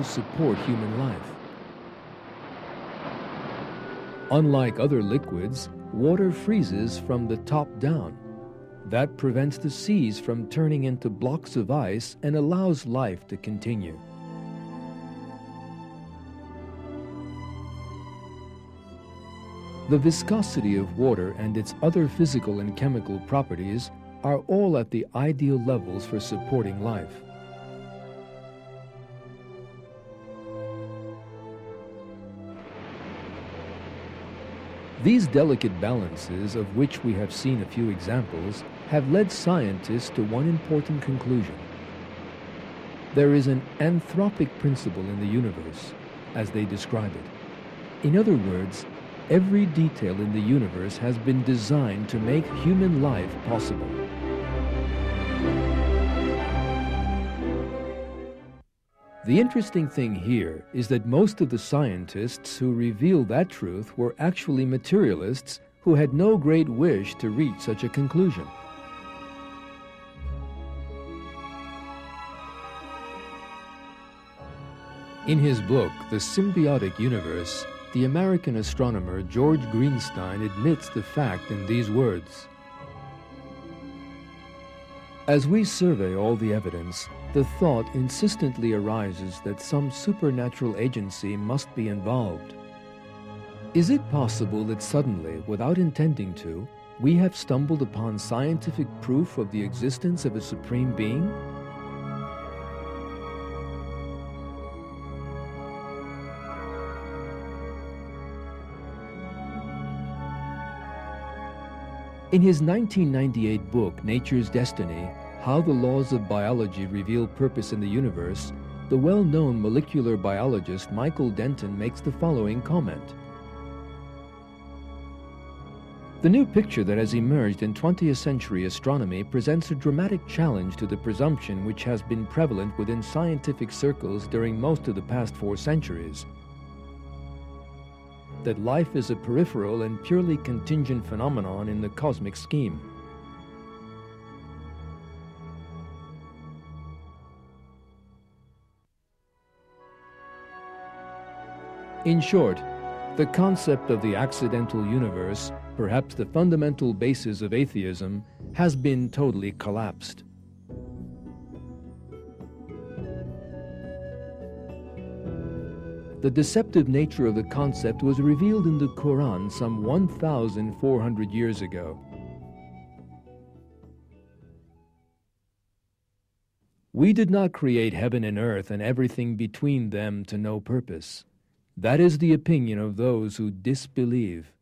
to support human life. Unlike other liquids, water freezes from the top down. That prevents the seas from turning into blocks of ice and allows life to continue. The viscosity of water and its other physical and chemical properties are all at the ideal levels for supporting life. These delicate balances, of which we have seen a few examples, have led scientists to one important conclusion. There is an anthropic principle in the universe, as they describe it. In other words, every detail in the universe has been designed to make human life possible. The interesting thing here is that most of the scientists who revealed that truth were actually materialists who had no great wish to reach such a conclusion. In his book, The Symbiotic Universe, the American astronomer George Greenstein admits the fact in these words: "As we survey all the evidence, the thought insistently arises that some supernatural agency must be involved. Is it possible that suddenly, without intending to, we have stumbled upon scientific proof of the existence of a supreme being? In his 1998 book, Nature's Destiny, How the Laws of Biology Reveal Purpose in the Universe, the well-known molecular biologist Michael Denton makes the following comment: "The new picture that has emerged in 20th century astronomy presents a dramatic challenge to the presumption which has been prevalent within scientific circles during most of the past 4 centuries, that life is a peripheral and purely contingent phenomenon in the cosmic scheme. In short, the concept of the accidental universe, perhaps the fundamental basis of atheism, has been totally collapsed. The deceptive nature of the concept was revealed in the Quran some 1,400 years ago. We did not create heaven and earth and everything between them to no purpose. That is the opinion of those who disbelieve.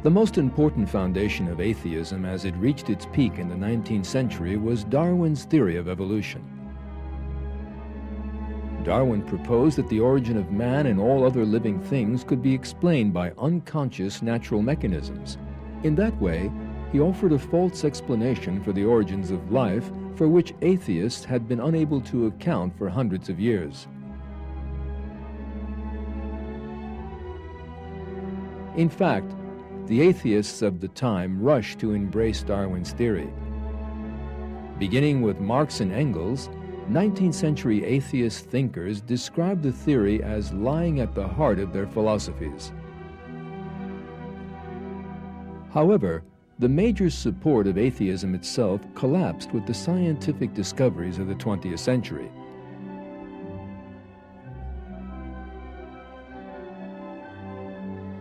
The most important foundation of atheism as it reached its peak in the 19th century was Darwin's theory of evolution. Darwin proposed that the origin of man and all other living things could be explained by unconscious natural mechanisms. In that way, he offered a false explanation for the origins of life for which atheists had been unable to account for hundreds of years. In fact, the atheists of the time rushed to embrace Darwin's theory. Beginning with Marx and Engels, 19th century atheist thinkers described the theory as lying at the heart of their philosophies. However, the major support of atheism itself collapsed with the scientific discoveries of the 20th century.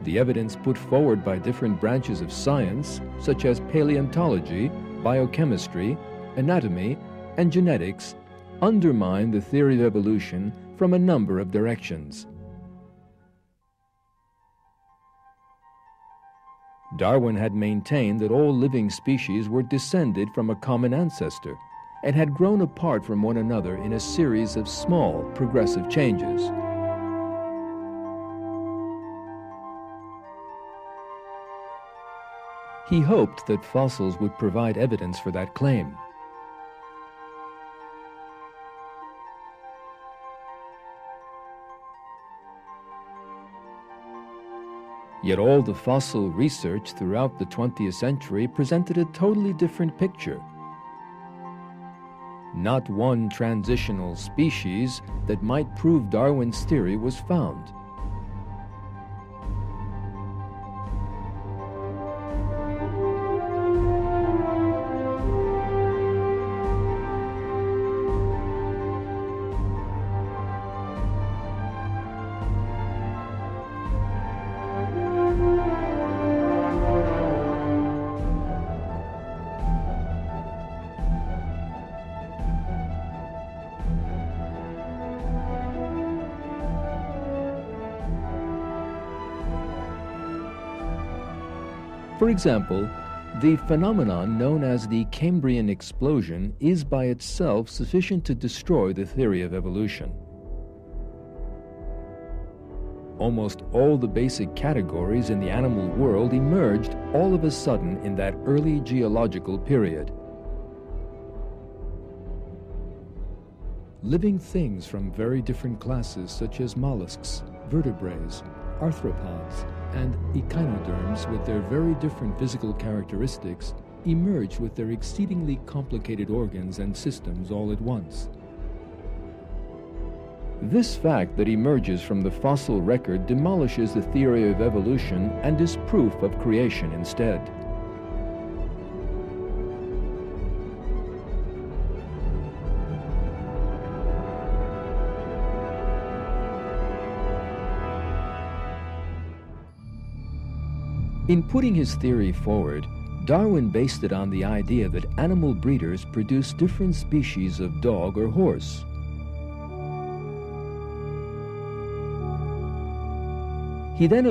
The evidence put forward by different branches of science, such as paleontology, biochemistry, anatomy, and genetics, undermined the theory of evolution from a number of directions. Darwin had maintained that all living species were descended from a common ancestor and had grown apart from one another in a series of small, progressive changes. He hoped that fossils would provide evidence for that claim. Yet all the fossil research throughout the 20th century presented a totally different picture. Not one transitional species that might prove Darwin's theory was found. For example, the phenomenon known as the Cambrian explosion is by itself sufficient to destroy the theory of evolution. Almost all the basic categories in the animal world emerged all of a sudden in that early geological period. Living things from very different classes such as mollusks, vertebrates, arthropods, and echinoderms with their very different physical characteristics emerge with their exceedingly complicated organs and systems all at once. This fact that emerges from the fossil record demolishes the theory of evolution and is proof of creation instead. In putting his theory forward, Darwin based it on the idea that animal breeders produce different species of dog or horse. He then